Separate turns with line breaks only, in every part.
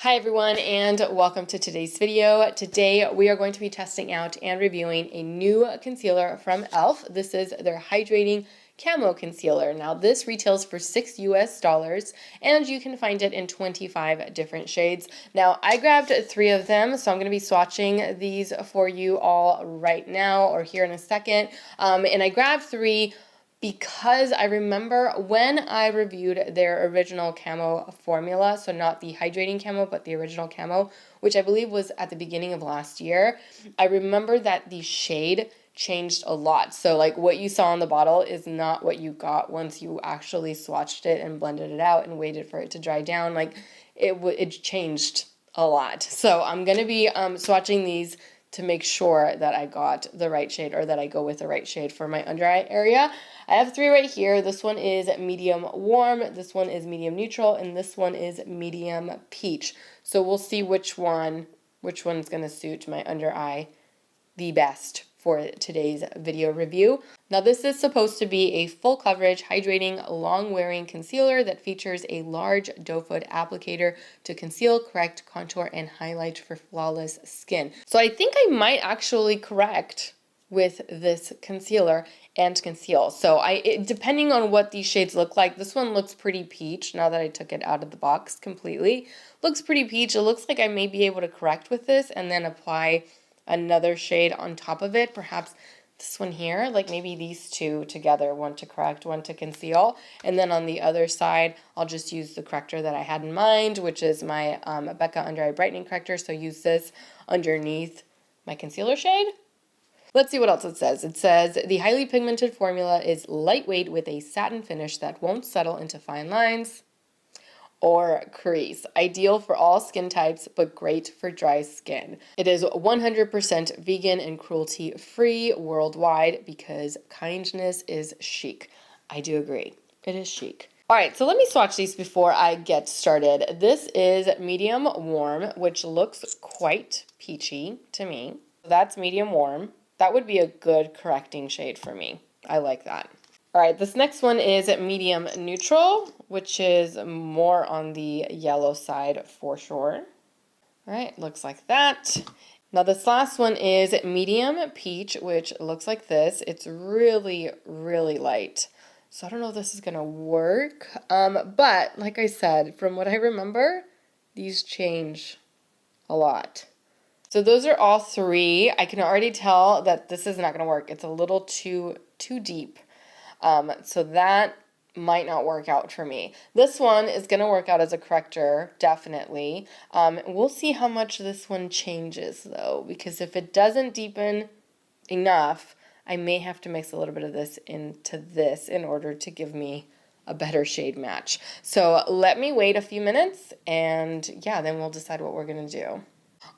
Hi everyone and welcome to today's video. Today we are going to be testing out and reviewing a new concealer from e.l.f. This is their Hydrating Camo Concealer. Now this retails for $6 US and you can find it in 25 different shades. Now I grabbed 3 of them, so I'm going to be swatching these for you all right now or here in a second. And I grabbed 3 because I remember when I reviewed their original camo formula, so not the hydrating camo, but the original camo, which I believe was at the beginning of last year, I remember that the shade changed a lot. So like what you saw on the bottle is not what you got once you actually swatched it and blended it out and waited for it to dry down. Like it changed a lot. So I'm going to be swatching these to make sure that I got the right shade or that I go with the right shade for my under eye area. I have 3 right here. This one is medium warm, this one is medium neutral, and this one is medium peach. So we'll see which one's going to suit my under eye the best for today's video review. Now this is supposed to be a full coverage, hydrating, long wearing concealer that features a large doe foot applicator to conceal, correct, contour, and highlight for flawless skin. So I think I might actually correct with this concealer and conceal. So depending on what these shades look like, this one looks pretty peach now that I took it out of the box completely. Looks pretty peach. It looks like I may be able to correct with this and then apply another shade on top of it, perhaps this one here, like maybe these 2 together, one to correct, one to conceal, and then on the other side I'll just use the corrector that I had in mind, which is my Becca Under Eye Brightening Corrector, so use this underneath my concealer shade. Let's see what else it says. It says, the highly pigmented formula is lightweight with a satin finish that won't settle into fine lines or crease. Ideal for all skin types, but great for dry skin. It is 100% vegan and cruelty-free worldwide because kindness is chic. I do agree. It is chic. All right, so let me swatch these before I get started. This is medium warm, which looks quite peachy to me. That's medium warm. That would be a good correcting shade for me. I like that. All right, this next one is medium neutral, which is more on the yellow side for sure. All right, looks like that. Now this last one is medium peach, which looks like this. It's really, really light. So I don't know if this is gonna work, but like I said, from what I remember, these change a lot. So those are all 3. I can already tell that this is not gonna work. It's a little too deep. So that might not work out for me. This one is going to work out as a corrector, definitely. We'll see how much this one changes, though, because if it doesn't deepen enough, I may have to mix a little bit of this into this in order to give me a better shade match. So let me wait a few minutes, and yeah, then we'll decide what we're going to do.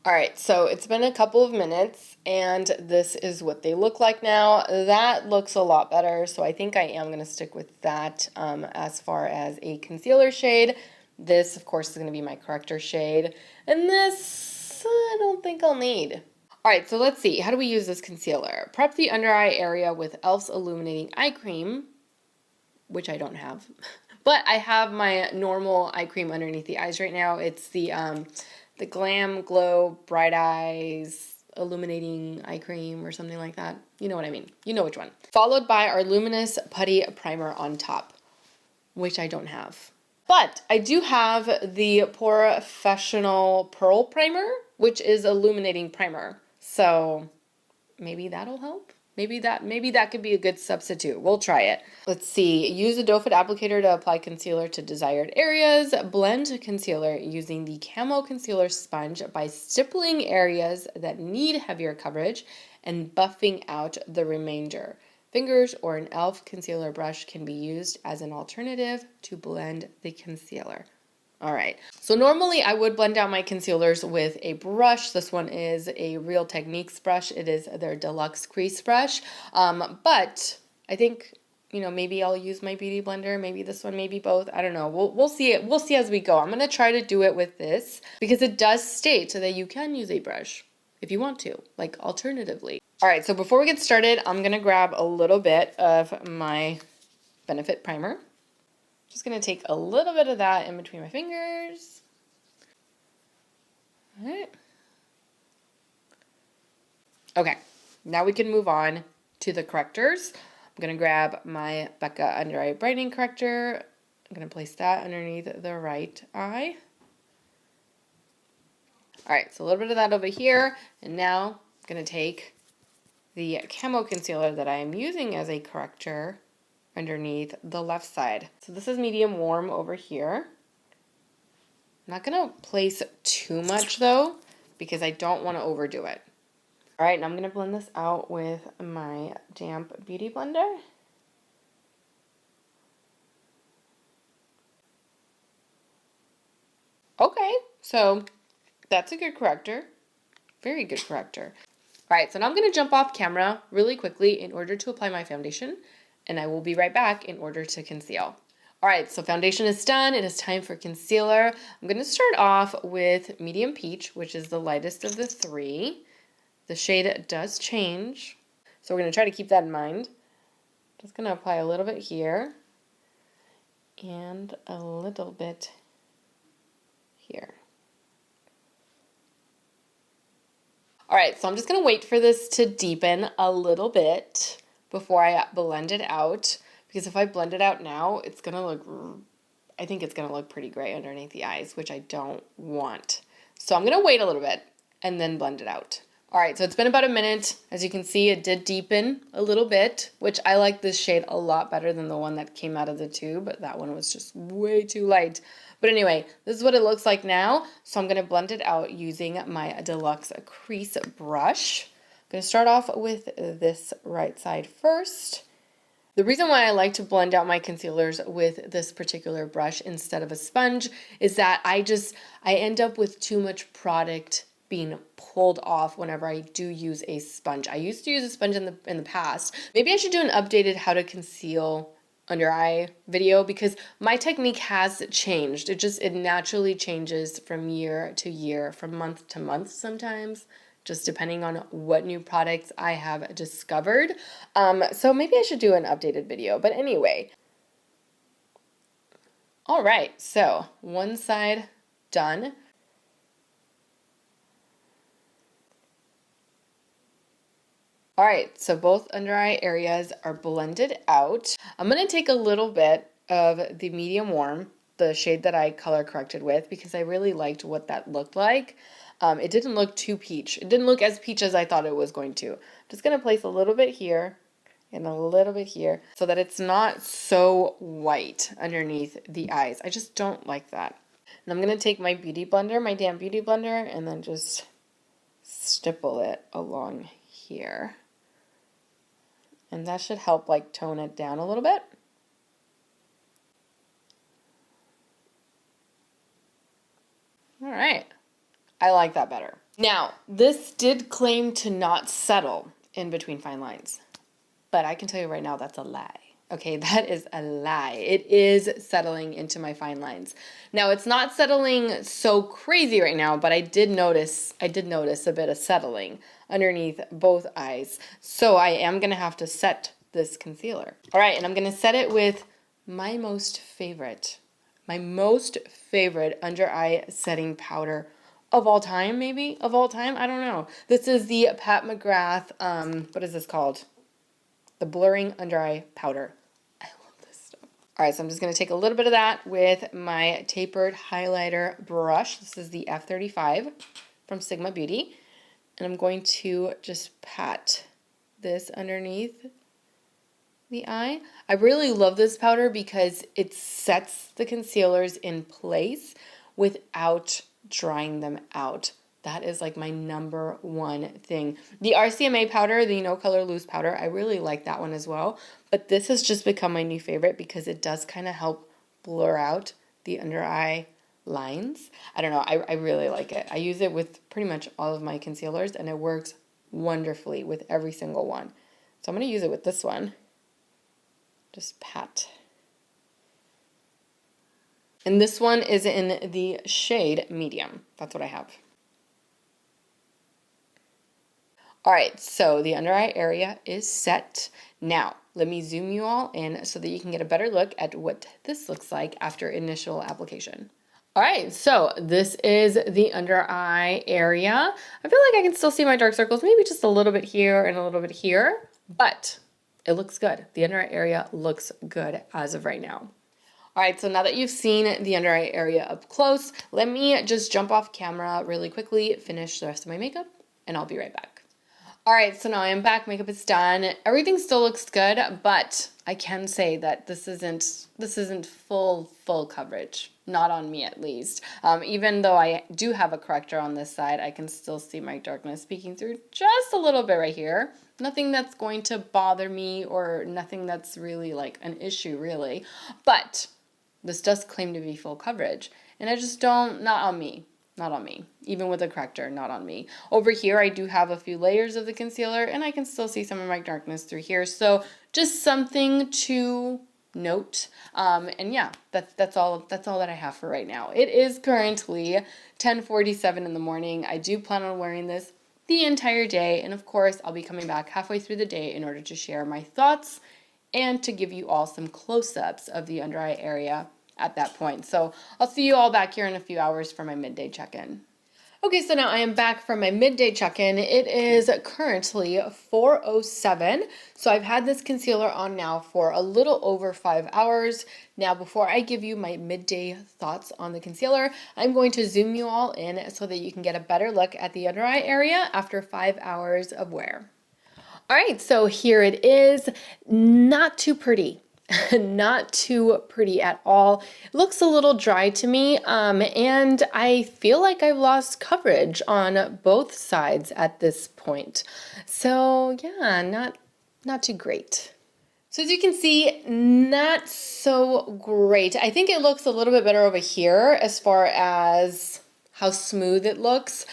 All right, so it's been a couple of minutes, and this is what they look like now. That looks a lot better, so I think I am going to stick with that as far as a concealer shade. This, of course, is going to be my corrector shade, and this I don't think I'll need. All right, so let's see. How do we use this concealer? Prep the under eye area with e.l.f.'s Illuminating Eye Cream, which I don't have, but I have my normal eye cream underneath the eyes right now. It's the Glam Glow Bright Eyes Illuminating Eye Cream or something like that. You know what I mean. You know which one. Followed by our Luminous Putty Primer on top, which I don't have. But I do have the Professional Pearl Primer, which is illuminating primer. So maybe that'll help. Maybe that could be a good substitute. We'll try it. Let's see. Use a doe foot applicator to apply concealer to desired areas. Blend concealer using the Camo Concealer Sponge by stippling areas that need heavier coverage and buffing out the remainder. Fingers or an e.l.f. concealer brush can be used as an alternative to blend the concealer. All right, so normally I would blend out my concealers with a brush. This one is a Real Techniques brush. It is their deluxe crease brush, but I think, you know, maybe I'll use my beauty blender, maybe this one, maybe both. I don't know. We'll see it. We'll see as we go. I'm gonna try to do it with this because it does state that you can use a brush if you want to, like alternatively. All right, so before we get started, I'm gonna grab a little bit of my Benefit primer. Just going to take a little bit of that in between my fingers. All right. Okay, now we can move on to the correctors. I'm going to grab my Becca Under Eye Brightening Corrector. I'm going to place that underneath the right eye. All right, so a little bit of that over here. And now I'm going to take the Camo Concealer that I am using as a corrector underneath the left side. So this is medium warm over here. I'm not going to place too much though, because I don't want to overdo it. All right, and I'm going to blend this out with my damp beauty blender. Okay, so that's a good corrector. Very good corrector. All right, so now I'm going to jump off camera really quickly in order to apply my foundation, and I will be right back in order to conceal. All right, so foundation is done. It is time for concealer. I'm going to start off with Medium Peach, which is the lightest of the three. The shade does change, so we're going to try to keep that in mind. Just going to apply a little bit here and a little bit here. All right, so I'm just going to wait for this to deepen a little bit before I blend it out, because if I blend it out now, it's going to look, I think it's going to look pretty gray underneath the eyes, which I don't want. So I'm going to wait a little bit and then blend it out. All right, so it's been about a minute. As you can see, it did deepen a little bit, which I like this shade a lot better than the one that came out of the tube. That one was just way too light. But anyway, this is what it looks like now. So I'm going to blend it out using my Deluxe Crease Brush. I'm going to start off with this right side first. The reason why I like to blend out my concealers with this particular brush instead of a sponge is that I end up with too much product being pulled off whenever I do use a sponge. I used to use a sponge in the past. Maybe I should do an updated how to conceal under eye video, because my technique has changed. It naturally changes from year to year, from month to month sometimes, just depending on what new products I have discovered. So maybe I should do an updated video. But anyway, all right, so one side done. All right, so both under eye areas are blended out. I'm going to take a little bit of the medium warm, the shade that I color corrected with, because I really liked what that looked like. It didn't look too peach. It didn't look as peach as I thought it was going to. I'm just going to place a little bit here and a little bit here so that it's not so white underneath the eyes. I just don't like that. And I'm going to take my beauty blender, my damp beauty blender, and then just stipple it along here. And that should help like tone it down a little bit. All right, I like that better. Now, this did claim to not settle in between fine lines, but I can tell you right now that's a lie. Okay, that is a lie. It is settling into my fine lines. Now, it's not settling so crazy right now, but I did notice a bit of settling underneath both eyes. So I am going to have to set this concealer. All right, and I'm going to set it with my most favorite under eye setting powder of all time, maybe of all time. I don't know. This is the Pat McGrath, what is this called? The Blurring Under Eye Powder. I love this stuff. All right, so I'm just going to take a little bit of that with my tapered highlighter brush. This is the F35 from Sigma Beauty. And I'm going to just pat this underneath the eye. I really love this powder because it sets the concealers in place without drying them out. That is like my number one thing. The RCMA powder, the No Color Loose powder, I really like that one as well. But this has just become my new favorite because it does kind of help blur out the under eye lines. I don't know, I really like it. I use it with pretty much all of my concealers and it works wonderfully with every single one. So I'm going to use it with this one. Just pat. And this one is in the shade medium. That's what I have. All right, so the under eye area is set. Now, let me zoom you all in so that you can get a better look at what this looks like after initial application. All right, so this is the under eye area. I feel like I can still see my dark circles, maybe just a little bit here and a little bit here, but it looks good. The under eye area looks good as of right now. All right, so now that you've seen the under eye area up close, let me just jump off camera really quickly, finish the rest of my makeup, and I'll be right back. All right, so now I am back, makeup is done. Everything still looks good, but I can say that this isn't full coverage. Not on me, at least. Even though I do have a corrector on this side, I can still see my darkness peeking through just a little bit right here. Nothing that's going to bother me or nothing that's really like an issue, really. But this does claim to be full coverage, and I just don't, not on me. Not on me. Even with a corrector, not on me. Over here, I do have a few layers of the concealer, and I can still see some of my darkness through here. So just something to note. And yeah, that's all that I have for right now. It is currently 10:47 in the morning. I do plan on wearing this the entire day, and of course, I'll be coming back halfway through the day in order to share my thoughts and to give you all some close-ups of the under eye area at that point. So I'll see you all back here in a few hours for my midday check-in. Okay, so now I am back from my midday check-in. It is currently 4:07. So I've had this concealer on now for a little over 5 hours. Now, before I give you my midday thoughts on the concealer, I'm going to zoom you all in so that you can get a better look at the under eye area after 5 hours of wear. All right, so here it is. Not too pretty. Not too pretty at all. It looks a little dry to me, and I feel like I've lost coverage on both sides at this point. So yeah, not too great. So as you can see, not so great. I think it looks a little bit better over here as far as how smooth it looks,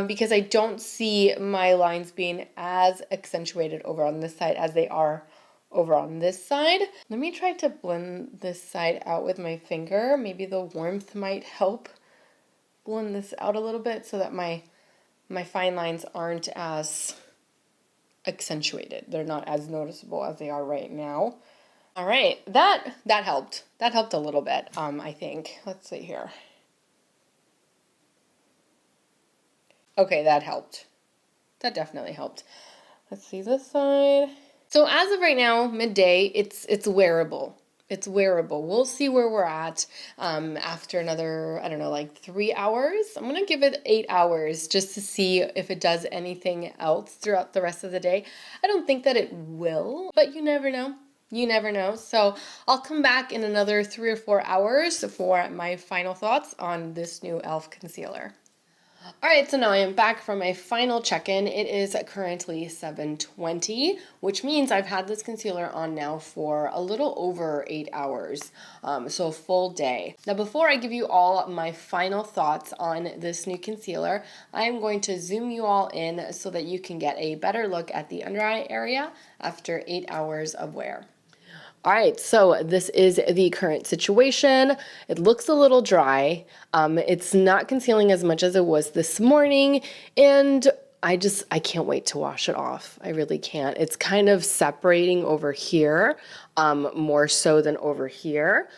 because I don't see my lines being as accentuated over on this side as they are over on this side. Let me try to blend this side out with my finger. Maybe the warmth might help blend this out a little bit so that my fine lines aren't as accentuated. They're not as noticeable as they are right now. All right, that helped. That helped a little bit, I think. Let's see here. Okay, that helped. That definitely helped. Let's see this side. So as of right now, midday, it's wearable. It's wearable. We'll see where we're at after another, I don't know, like 3 hours. I'm going to give it 8 hours just to see if it does anything else throughout the rest of the day. I don't think that it will, but you never know. You never know. So I'll come back in another 3 or 4 hours for my final thoughts on this new e.l.f. concealer. All right, so now I am back from my final check-in. It is currently 7:20, which means I've had this concealer on now for a little over 8 hours, so a full day. Now, before I give you all my final thoughts on this new concealer, I am going to zoom you all in so that you can get a better look at the under eye area after 8 hours of wear. All right, so this is the current situation. It looks a little dry. It's not concealing as much as it was this morning, and I can't wait to wash it off. I really can't. It's kind of separating over here, more so than over here,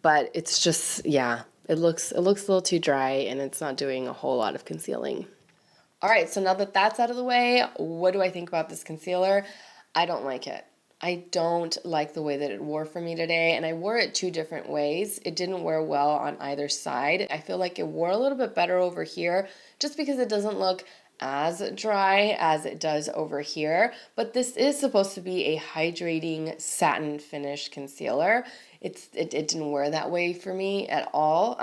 but it's just, yeah, it looks a little too dry, and it's not doing a whole lot of concealing. All right, so now that that's out of the way, what do I think about this concealer? I don't like it. I don't like the way that it wore for me today, and I wore it 2 different ways. It didn't wear well on either side. I feel like it wore a little bit better over here just because it doesn't look as dry as it does over here, but this is supposed to be a hydrating satin finish concealer. It didn't wear that way for me at all.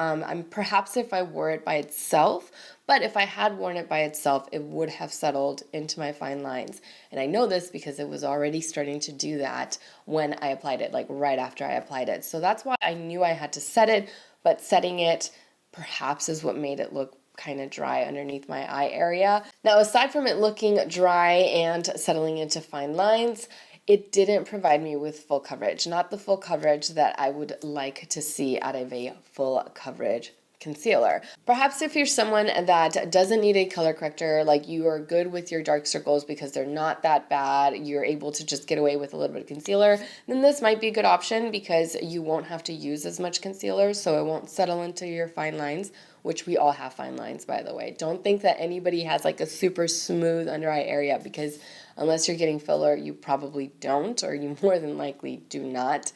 Perhaps if I wore it by itself, but if I had worn it by itself, it would have settled into my fine lines. And I know this because it was already starting to do that when I applied it, like right after I applied it. So that's why I knew I had to set it, but setting it perhaps is what made it look kind of dry underneath my eye area. Now, aside from it looking dry and settling into fine lines, it didn't provide me with full coverage, not the full coverage that I would like to see out of a full coverage concealer. Perhaps if you're someone that doesn't need a color corrector, like you are good with your dark circles because they're not that bad, you're able to just get away with a little bit of concealer, then this might be a good option because you won't have to use as much concealer, so it won't settle into your fine lines, which we all have fine lines, by the way. Don't think that anybody has like a super smooth under eye area, because unless you're getting filler, you probably don't, or you more than likely do not.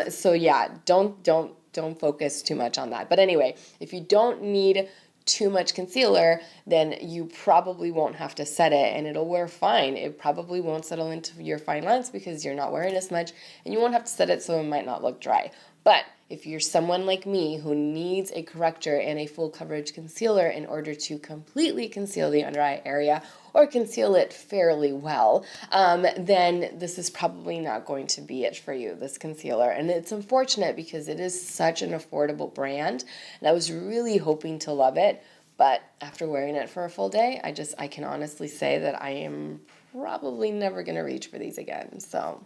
So yeah, don't focus too much on that. But anyway, if you don't need too much concealer, then you probably won't have to set it and it'll wear fine. It probably won't settle into your fine lines because you're not wearing as much, and you won't have to set it, so it might not look dry. But if you're someone like me who needs a corrector and a full coverage concealer in order to completely conceal the under eye area or conceal it fairly well, then this is probably not going to be it for you, this concealer. And it's unfortunate because it is such an affordable brand, and I was really hoping to love it. But after wearing it for a full day, I can honestly say that I am probably never going to reach for these again. So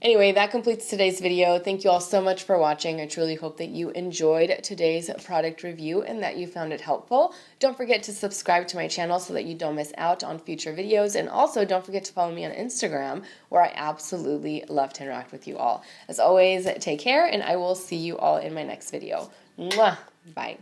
anyway, that completes today's video. Thank you all so much for watching. I truly hope that you enjoyed today's product review and that you found it helpful. Don't forget to subscribe to my channel so that you don't miss out on future videos. And also don't forget to follow me on Instagram, where I absolutely love to interact with you all. As always, take care, and I will see you all in my next video. Mwah! Bye.